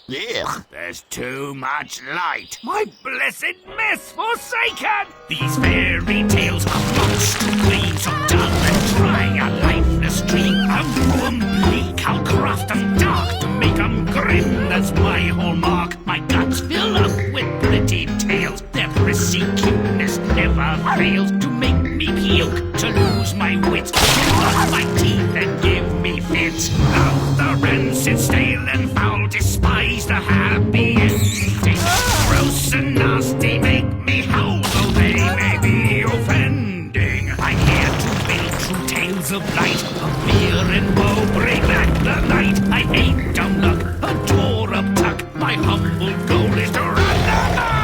Ugh, there's too much light. My blessed mess forsaken! These fairy tales are monks to claim so dull and dry. A lifeless dream, a ruin bleak. I'll craft 'em dark to make 'em grim. That's my hallmark. My guts fill up with pretty tales. Their prissy cuteness never fails to make me puke, to lose my wits, to rot my teeth and give me fits. Out the rancid, stale and foul, despise the happy ending. Gross and nasty make me howl, though they may be offending. I'm here to build true tales of light, of fear and woe, bring back the light. I hate dumb luck, a tore-up tuck. My humble goal is to run amok.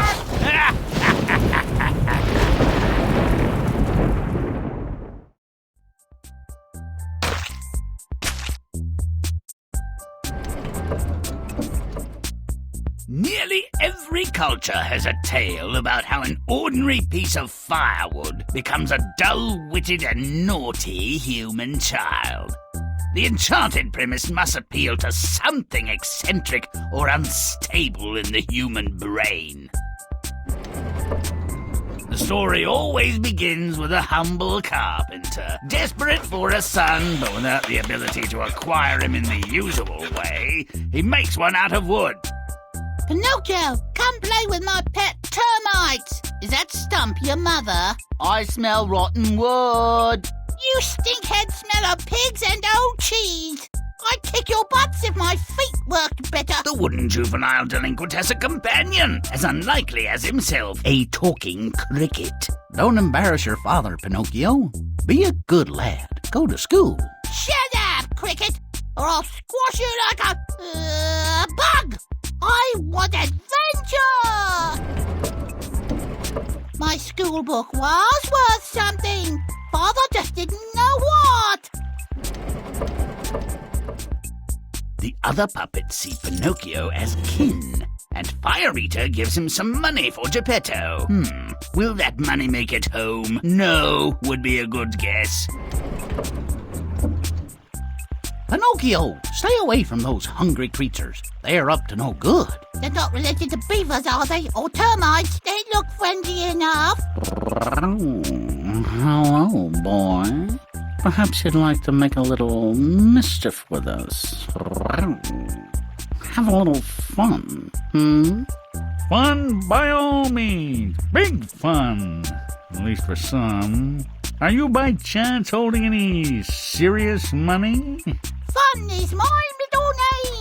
Nearly every culture has a tale about how an ordinary piece of firewood becomes a dull-witted and naughty human child. The enchanted premise must appeal to something eccentric or unstable in the human brain. The story always begins with a humble carpenter, desperate for a son, but without the ability to acquire him in the usual way. He makes one out of wood. Pinocchio, come play with my pet termites. Is that Stump your mother? I smell rotten wood. You stinkhead smell of pigs and old cheese. I'd kick your butts if my feet worked better. The wooden juvenile delinquent has a companion, as unlikely as himself, a talking cricket. Don't embarrass your father, Pinocchio. Be a good lad. Go to school. Shut up, cricket, or I'll squash you like a bug. I want adventure! My school book was worth something. Father just didn't know what. The other puppets see Pinocchio as kin, and Fire Eater gives him some money for Geppetto. Will that money make it home? No, would be a good guess. Pinocchio, stay away from those hungry creatures. They're up to no good. They're not related to beavers, are they? Or termites? They look friendly enough. Hello, boy. Perhaps you'd like to make a little mischief with us. Have a little fun, Fun by all means. Big fun. At least for some. Are you by chance holding any serious money? Fun is my middle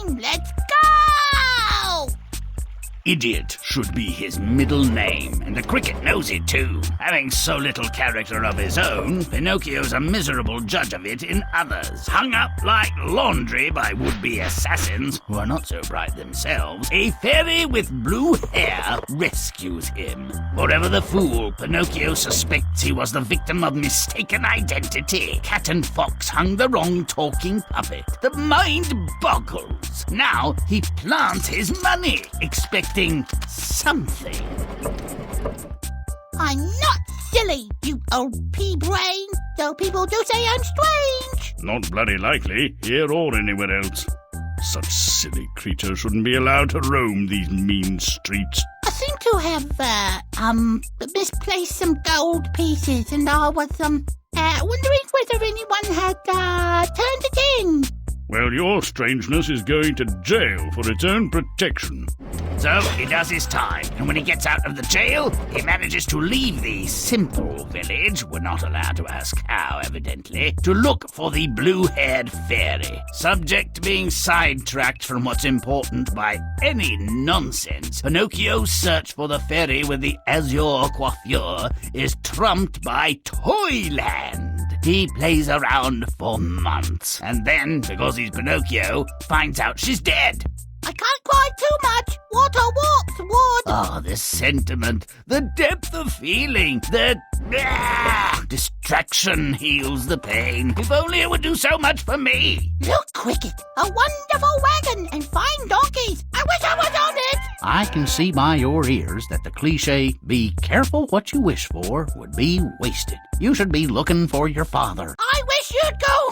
name. Let's go! Idiot should be his middle name, and the cricket knows it too. Having so little character of his own, Pinocchio's a miserable judge of it in others. Hung up like laundry by would-be assassins, who are not so bright themselves, a fairy with blue hair rescues him. Forever the fool, Pinocchio suspects he was the victim of mistaken identity. Cat and fox hung the wrong talking puppet. The mind boggles. Now he plants his money, expecting something. I'm not silly, you old pea-brain, though people do say I'm strange. Not bloody likely, here or anywhere else. Such silly creatures shouldn't be allowed to roam these mean streets. I seem to have, misplaced some gold pieces, and I was, wondering whether anyone had, turned it in. Well, your strangeness is going to jail for its own protection. So he does his time, and when he gets out of the jail, he manages to leave the simple village, we're not allowed to ask how, evidently, to look for the blue-haired fairy. Subject to being sidetracked from what's important by any nonsense, Pinocchio's search for the fairy with the azure coiffure is trumped by Toyland. He plays around for months, and then, because he's Pinocchio, finds out she's dead. I can't cry too much. Water warps wood. Oh, the sentiment, the depth of feeling, the distraction heals the pain. If only it would do so much for me. Look, Cricket, a wonderful wagon and fine donkeys. I wish I was on it. I can see by your ears that the cliche, be careful what you wish for, would be wasted. You should be looking for your father. I wish you'd go.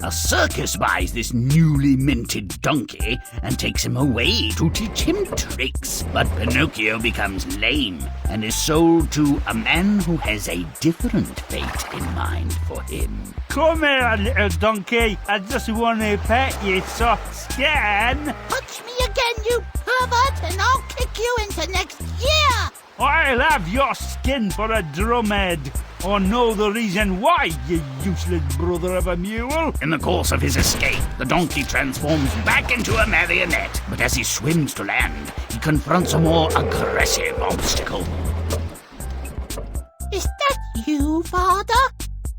A circus buys this newly minted donkey and takes him away to teach him tricks. But Pinocchio becomes lame and is sold to a man who has a different fate in mind for him. Come here, little donkey. I just want to pet you, soft skin. Touch me again, you pervert, and I'll kick you into next year! I'll have your skin for a drumhead. Or know the reason why, you useless brother of a mule. In the course of his escape, the donkey transforms back into a marionette. But as he swims to land, he confronts a more aggressive obstacle. Is that you, Father?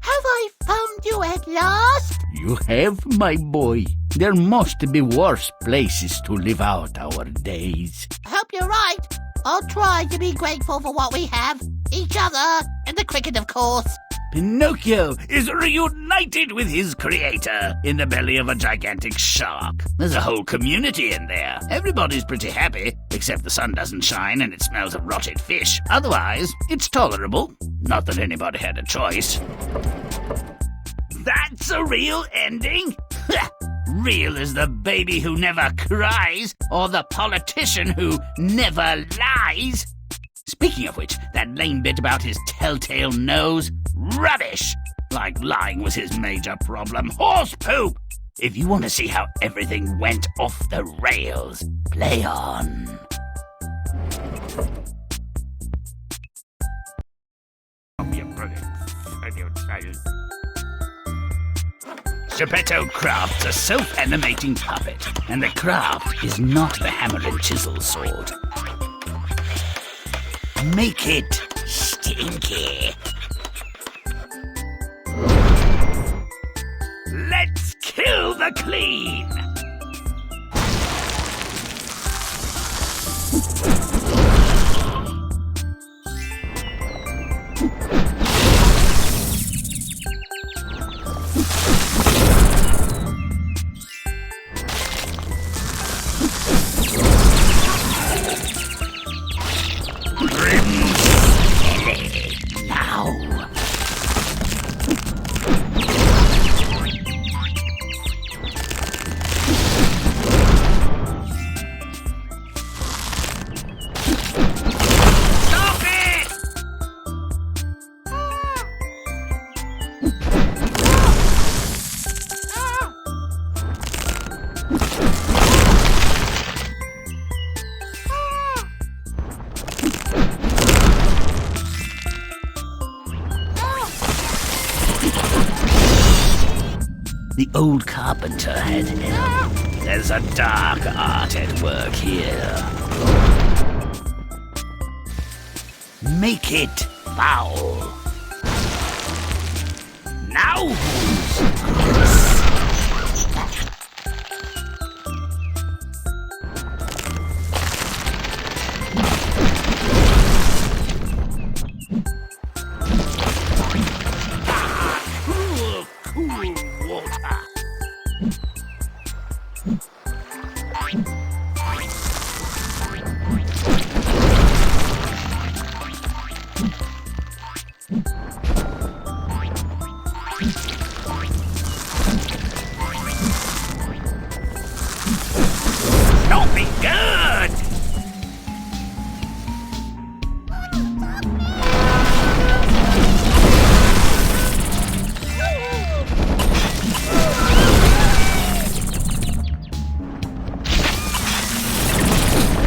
Have I found you at last? You have, my boy. There must be worse places to live out our days. I hope you're right. I'll try to be grateful for what we have. Each other, and the cricket, of course. Pinocchio is reunited with his creator in the belly of a gigantic shark. There's a whole community in there. Everybody's pretty happy, except the sun doesn't shine and it smells of rotted fish. Otherwise, it's tolerable. Not that anybody had a choice. That's a real ending? Real as the baby who never cries, or the politician who never lies. Speaking of which, that lame bit about his telltale nose, rubbish! Like lying was his major problem. Horse poop! If you want to see how everything went off the rails, play on. Geppetto crafts a self-animating puppet, and the craft is not the hammer and chisel sword. Make it stinky. Let's kill the clean. The old carpenter had help. There's a dark art at work here. Make it foul. Now who's Don't be good!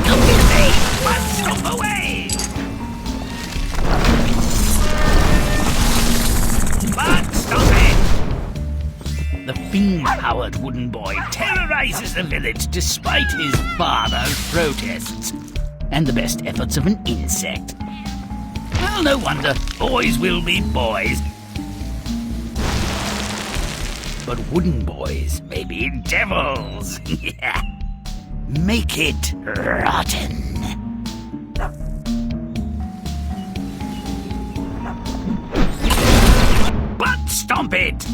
Don't be late, but stop away! But stop it! The fiend-powered wooden boy terrorizes the village despite his father's protests and the best efforts of an insect. Well, no wonder. Boys will be boys. But wooden boys may be devils. Yeah. Make it rotten. Butt stomp it!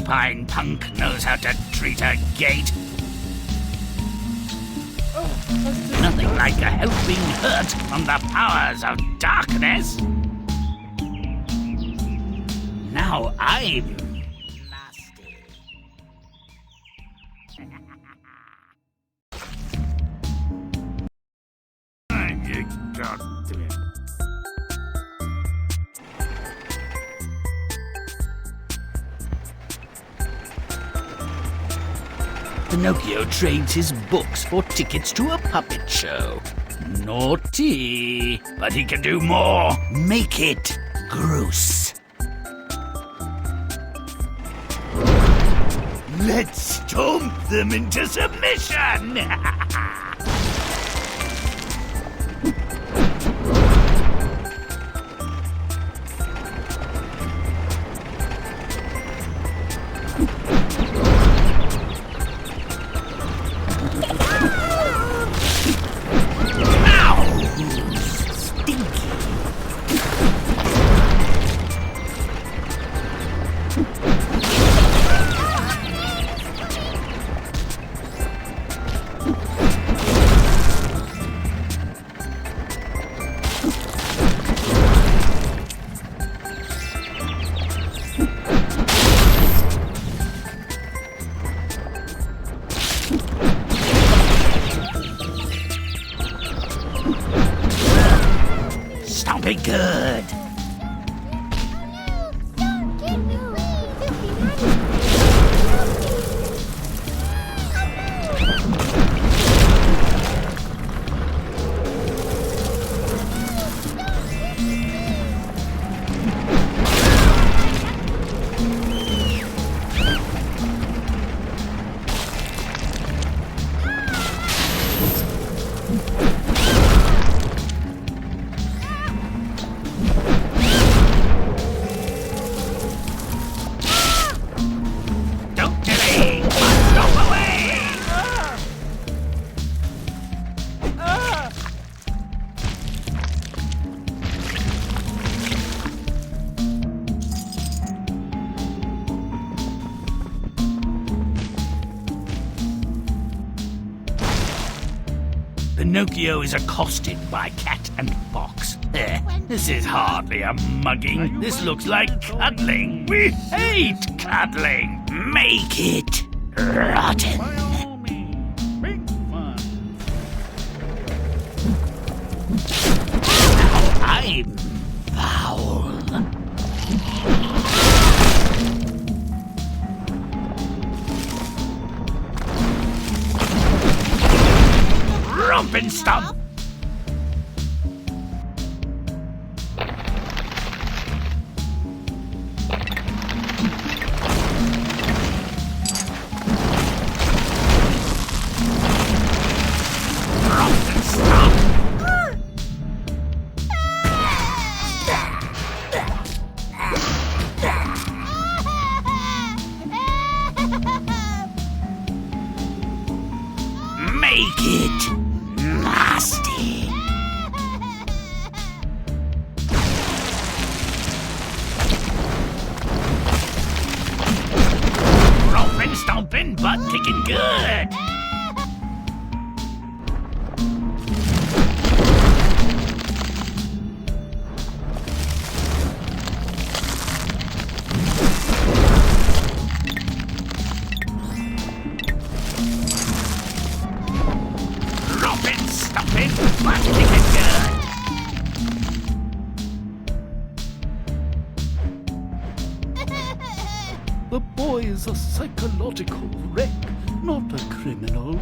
porcupine punk knows how to treat a gate. Nothing like a helping hurt from the powers of darkness. Now I'm nasty. Pinocchio trades his books for tickets to a puppet show. Naughty. But he can do more. Make it gross. Let's stomp them into submission! Be good. Pinocchio is accosted by cat and fox. This is hardly a mugging. This looks like cuddling. We hate cuddling. Make it rotten. By all means, big fun. Now I'm foul. Romp and stomp. Romp and stomp. Make it nasty. Romping, stomping, butt kicking good. Romping, stomping, butt kicking good. The boy is a psychological wreck, not a criminal.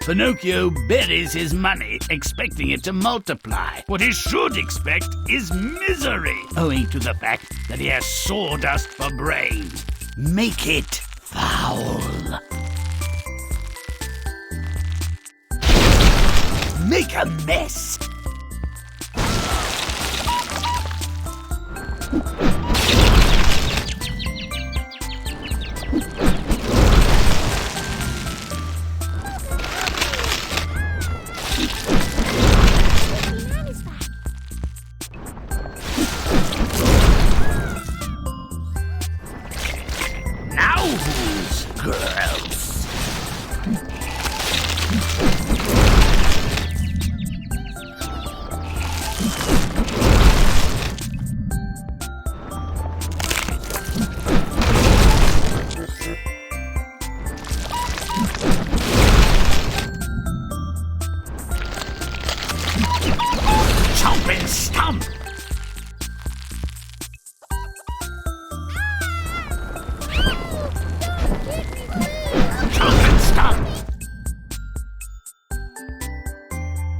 Pinocchio buries his money, expecting it to multiply. What he should expect is misery, owing to the fact that he has sawdust for brains. Make it foul. Make a mess. Now who's gross? Chomp and stomp. Chomp and stomp.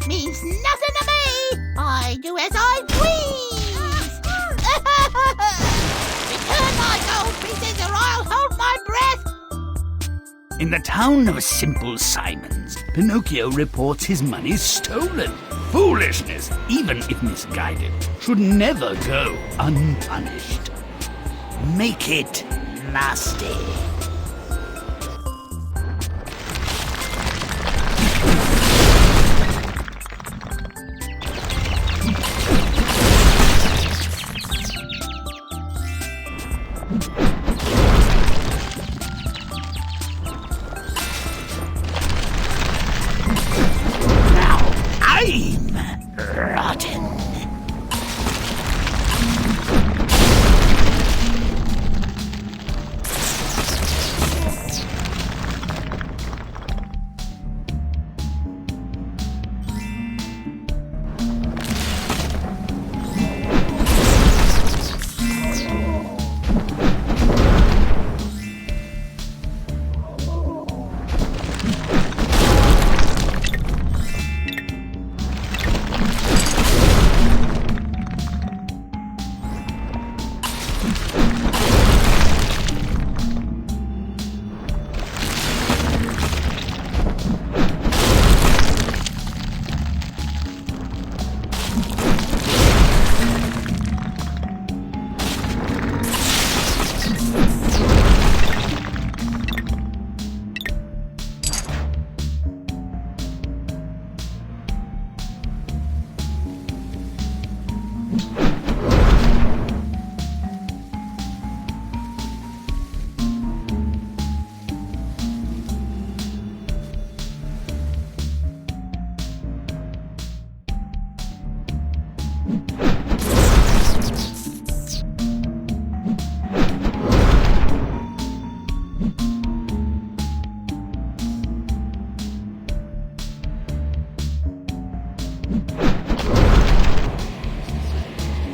Means nothing to me. I do as I please. Return my gold pieces or I'll hold my breath. In the town of Simple Simons, Pinocchio reports his money stolen. Foolishness, even if misguided, should never go unpunished. Make it nasty. Now I'm rotten.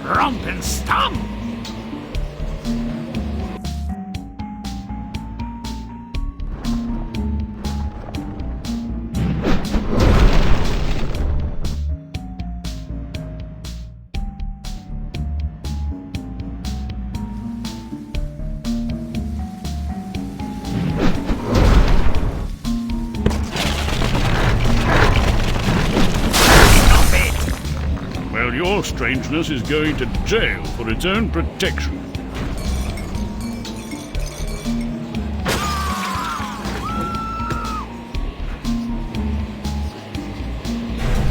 Romp and stomp. Well, your strangeness is going to jail for its own protection.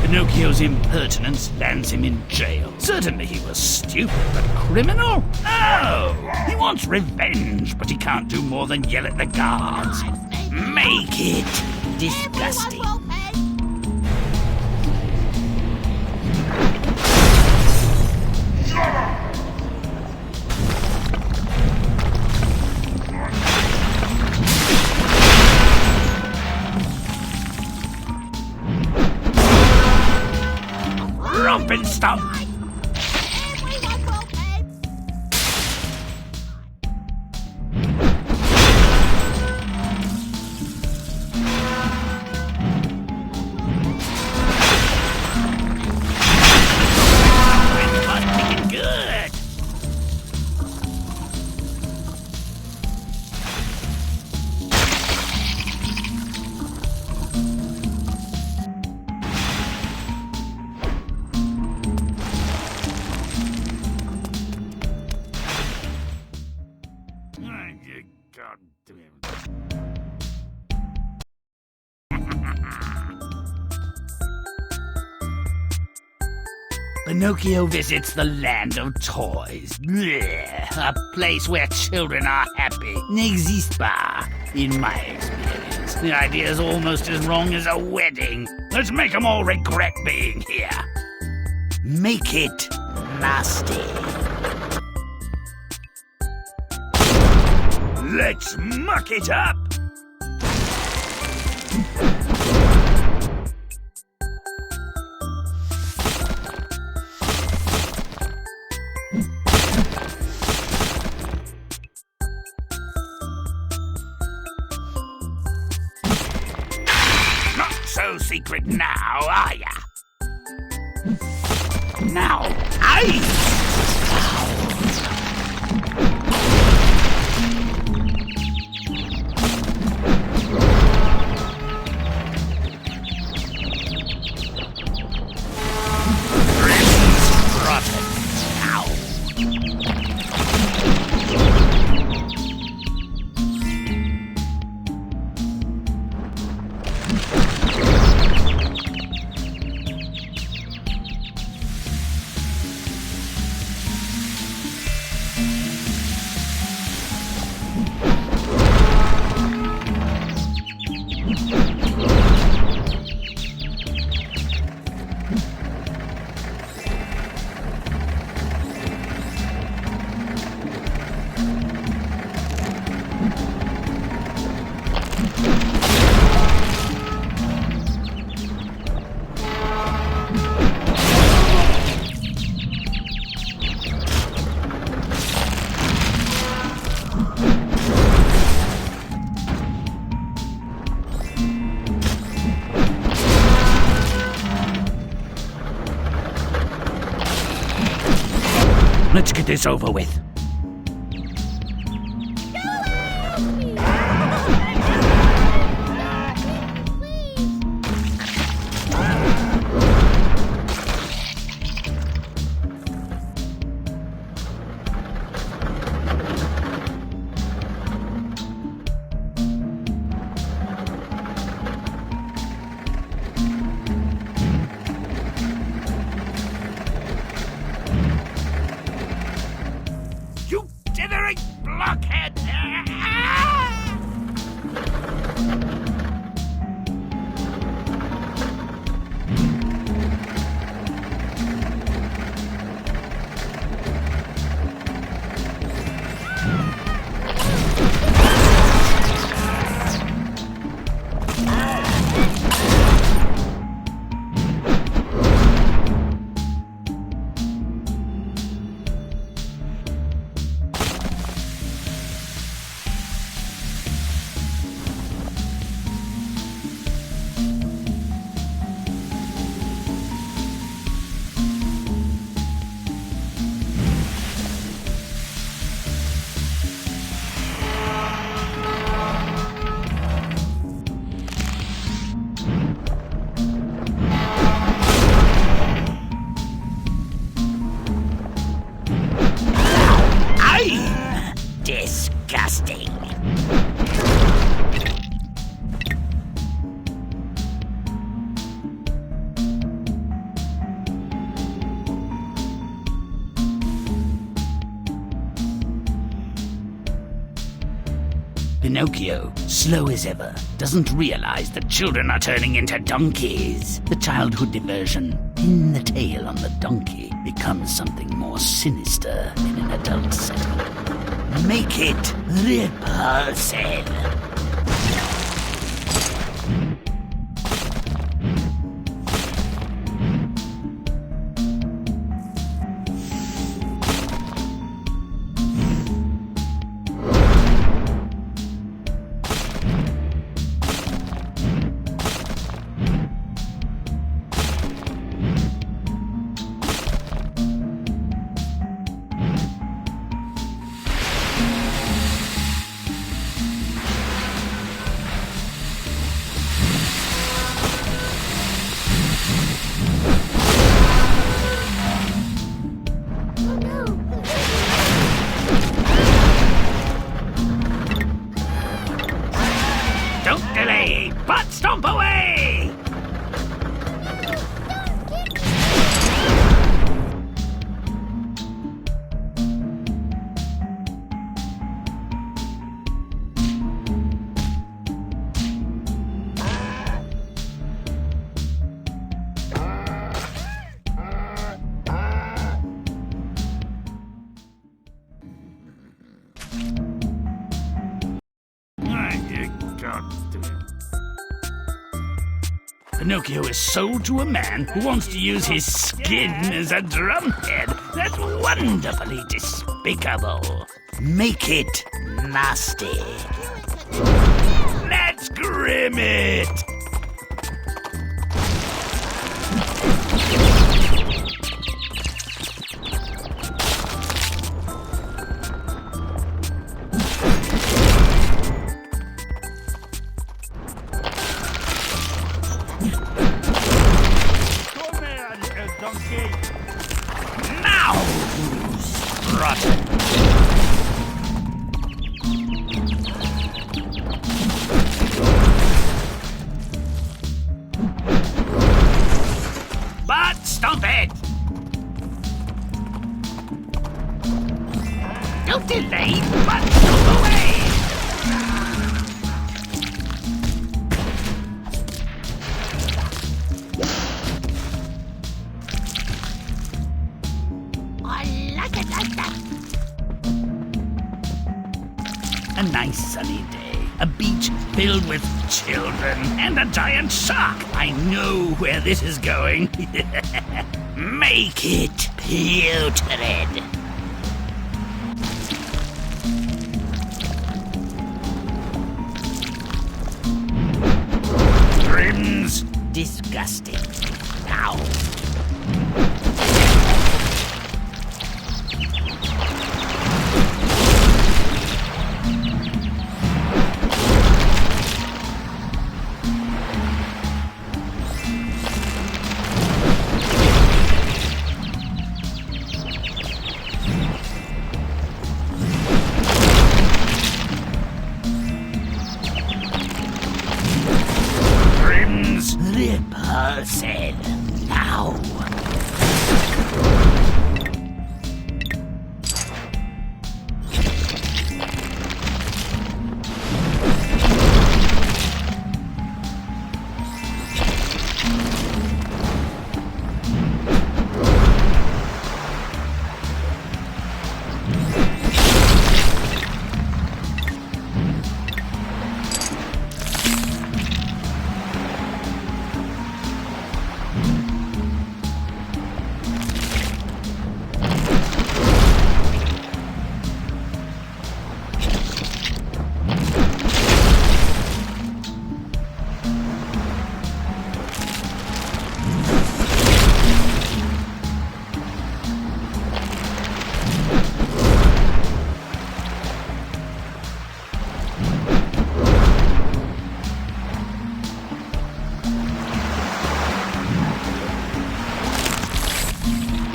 Pinocchio's impertinence lands him in jail. Certainly he was stupid, but criminal? No! He wants revenge, but he can't do more than yell at the guards. Make it disgusting. Everyone will pay. Romp and stomp. Everyone will pay. God damn. Pinocchio visits the land of toys. Blech, a place where children are happy. N'existe pas, in my experience. The idea is almost as wrong as a wedding. Let's make them all regret being here. Make it nasty. Let's muck it up. Not so secret now, are ya? Now, let's get this over with. You dithering blockhead! Disgusting. Pinocchio, slow as ever, doesn't realize that children are turning into donkeys. The childhood diversion, pin the tail on the donkey, becomes something more sinister in an adult setting. Make it repulsive. Pinocchio is sold to a man who wants to use his skin as a drumhead. That's wonderfully despicable. Make it nasty. Let's Grimm it! Come here, donkey. Now, rotten. But stop it! Don't delay, but stop away! I like it like that. A nice sunny day, a beach filled with children, and a giant shark. I know where this is going. Make it putrid. Grimm's disgusting. Now. Grimm's repulsive. Now.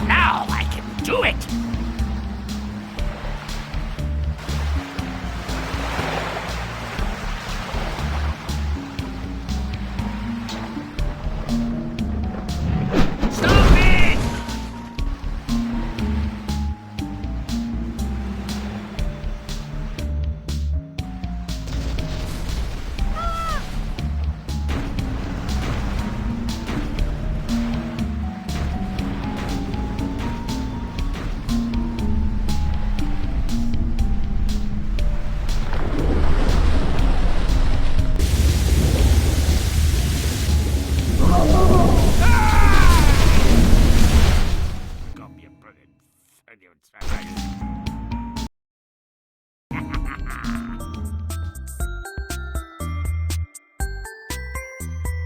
Now I can do it. Stop it!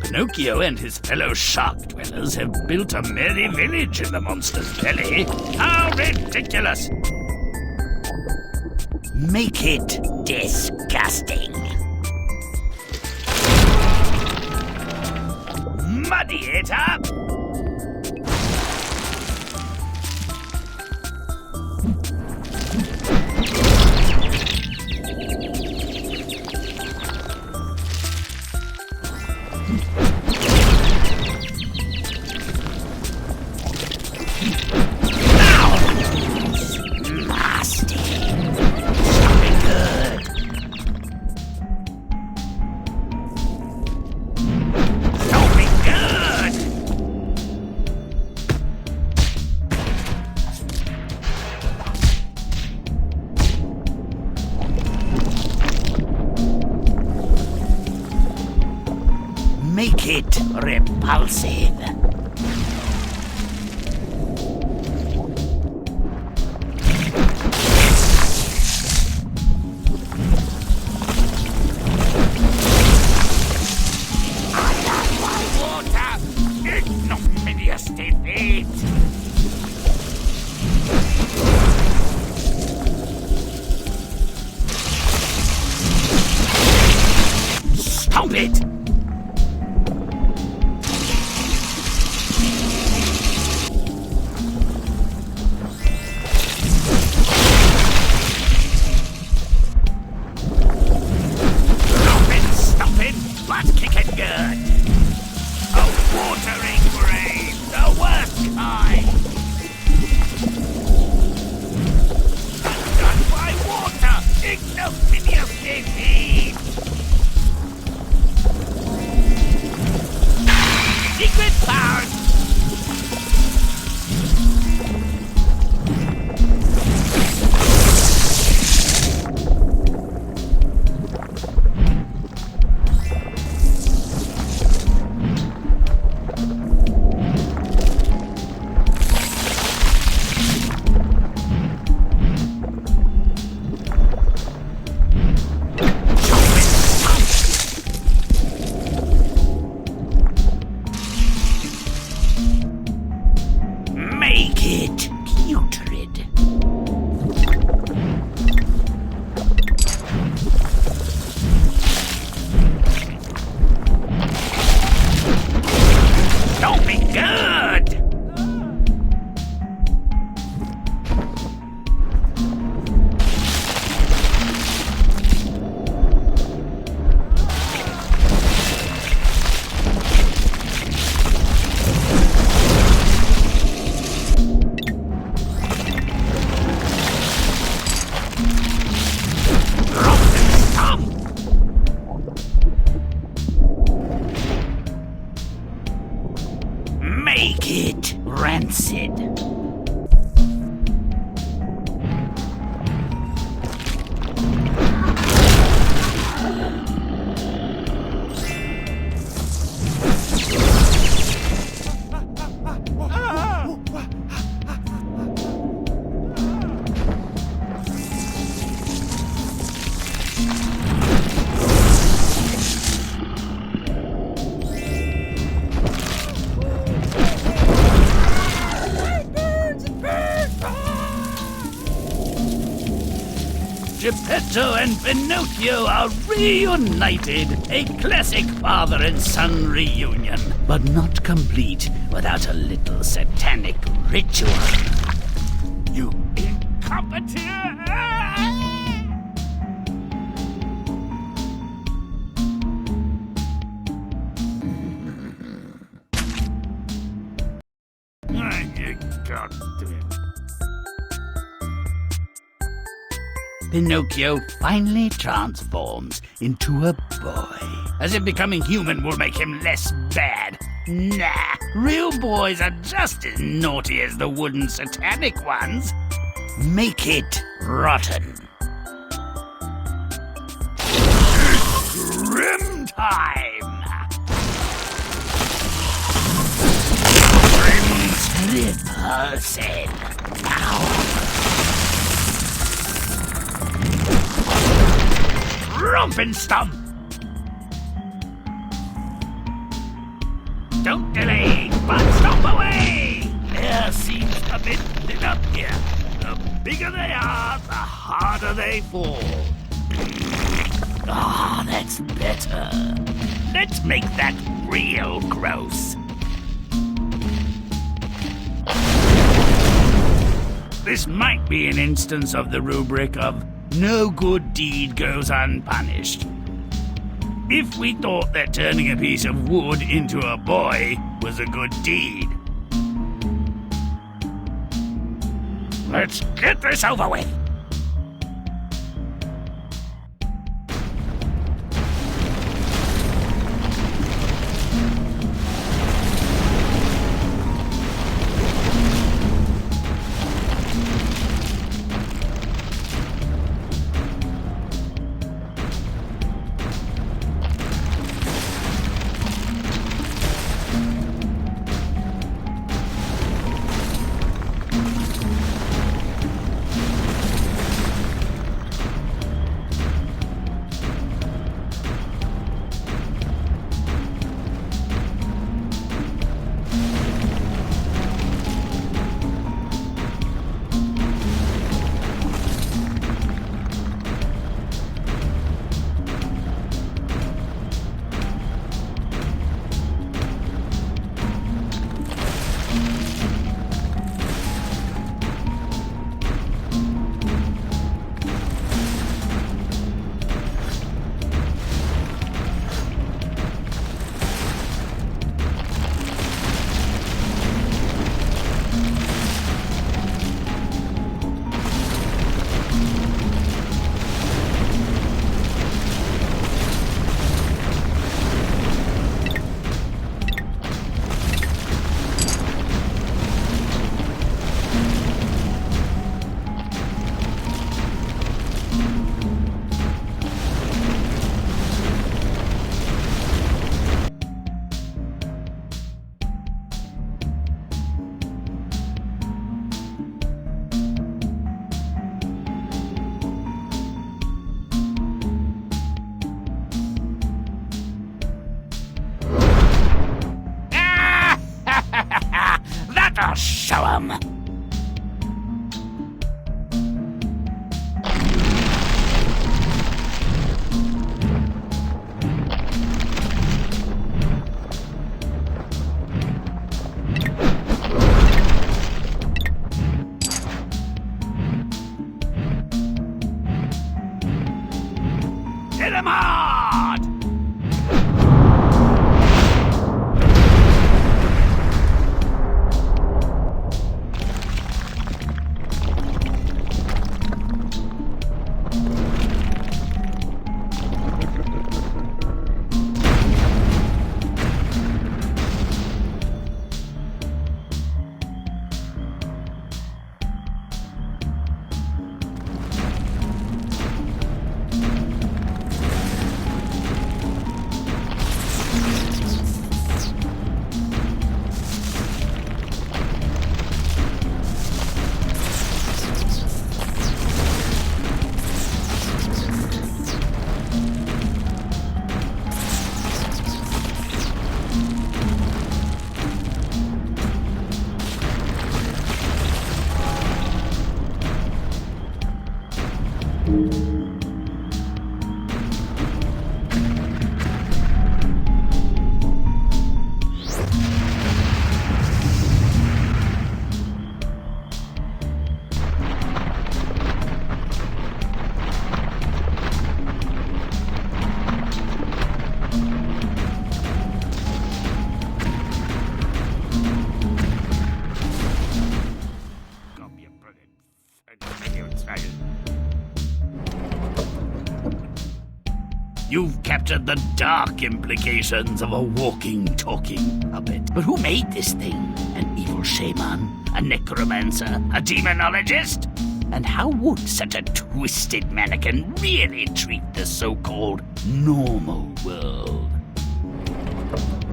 Pinocchio and his fellow shark dwellers have built a merry village in the monster's belly. How ridiculous! Make it disgusting. Muddy it up. it repulsive. Ignominious defeat! Stop it! Stop it! Butt kicking good! A watering grave, the worst kind! Undone by water, ignominious defeat! Secret powers! Make it putrid. Don't be good! Make it rancid. Geppetto and Pinocchio are reunited. A classic father and son reunion, but not complete without a little satanic ritual. You incompetent! Pinocchio finally transforms into a boy, as if becoming human will make him less bad. Nah, real boys are just as naughty as the wooden satanic ones. Make it rotten. Grimm time! Grimm's repulsive power. Rumpenstump! Don't delay, but stop away! Air seems a bit thin up here. The bigger they are, the harder they fall. Ah, that's better. Let's make that real gross. This might be an instance of the rubric of no good deed goes unpunished. If we thought that turning a piece of wood into a boy was a good deed. Let's get this over with. come. Hit him hard! You've captured the dark implications of a walking, talking puppet. But who made this thing? An evil shaman? A necromancer? A demonologist? And how would such a twisted mannequin really treat the so-called normal world?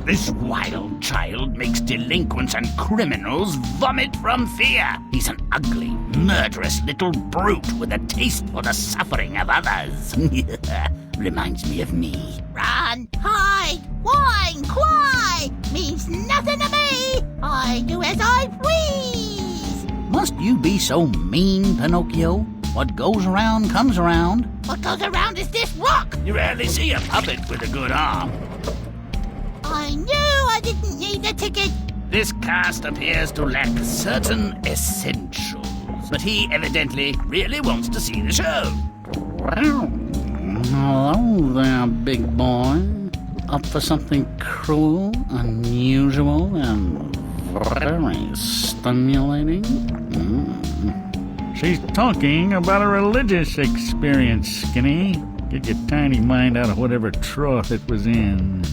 This wild child makes delinquents and criminals vomit from fear. He's an ugly, murderous little brute with a taste for the suffering of others. Reminds me of me. Run, hide, whine, cry means nothing to me. I do as I please. Must you be so mean, Pinocchio? What goes around comes around. What goes around is this rock. You rarely see a puppet with a good arm. I knew I didn't need a ticket. This cast appears to lack certain essentials, but he evidently really wants to see the show. Well, hello there, big boy. Up for something cruel, unusual, and very stimulating? She's talking about a religious experience, Skinny. Get your tiny mind out of whatever trough it was in.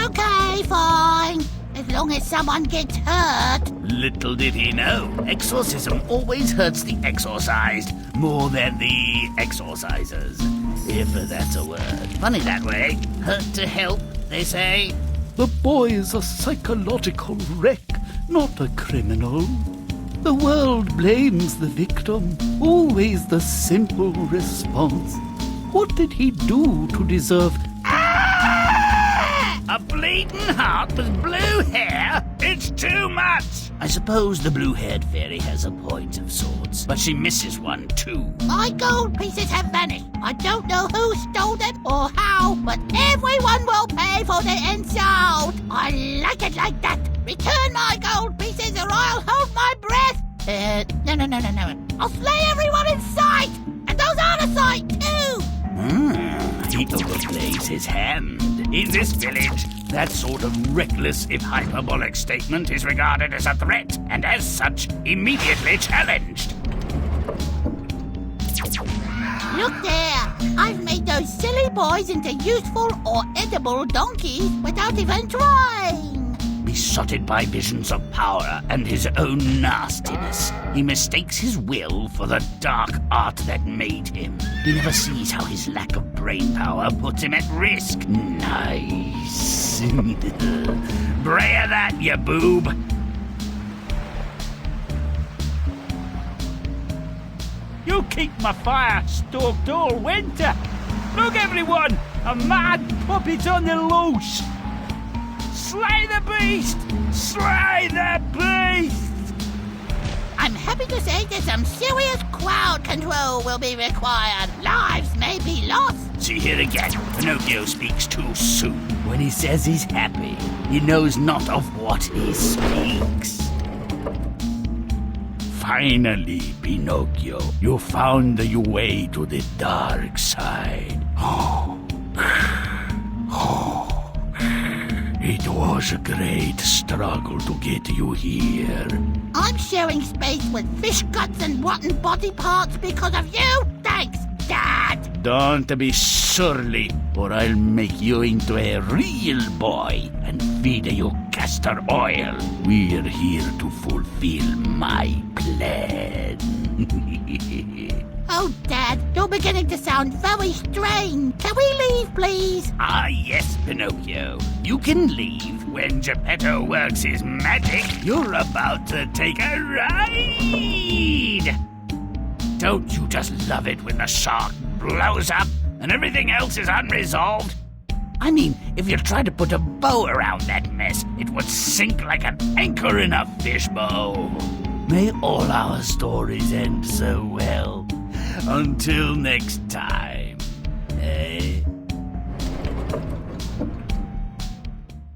Okay, fine. As long as someone gets hurt. Little did he know, exorcism always hurts the exorcised more than the exorcisers. If that's a word. Funny that way. Hurt to help, they say. The boy is a psychological wreck, not a criminal. The world blames the victim, always the simple response. What did he do to deserve... A bleeding heart with blue hair? It's too much! I suppose the blue-haired fairy has a point of sorts, but she misses one too. My gold pieces have vanished. I don't know who stole them or how, but everyone will pay for the insult. I like it like that. Return my gold pieces or I'll hold my breath. No. I'll slay everyone in sight, and those out of sight too. He overplays his hand. In this village, that sort of reckless, if hyperbolic statement is regarded as a threat, and as such, immediately challenged. Look there. I've made those silly boys into useful or edible donkeys without even trying. Besotted by visions of power and his own nastiness, he mistakes his will for the dark art that made him. He never sees how his lack of brain power puts him at risk. Nice. Bray of that, you boob. You keep my fire stoked all winter. Look, everyone, a mad puppet's on the loose. Slay the beast! Slay the beast! I'm happy to say that some serious crowd control will be required. Lives may be lost. See here again, Pinocchio speaks too soon. When he says he's happy, he knows not of what he speaks. Finally, Pinocchio, you found your way to the dark side. It was a great struggle to get you here. I'm sharing space with fish guts and rotten body parts because of you. Thanks, Dad. Don't be surly, or I'll make you into a real boy and feed you castor oil. We're here to fulfill my plan. Oh, Dad, you're beginning to sound very strange. Can we leave, please? Ah, yes, Pinocchio. You can leave. When Geppetto works his magic, you're about to take a ride. Don't you just love it when the shark blows up and everything else is unresolved? I mean, if you tried to put a bow around that mess, it would sink like an anchor in a fishbowl. May all our stories end so well. Until next time. Eh?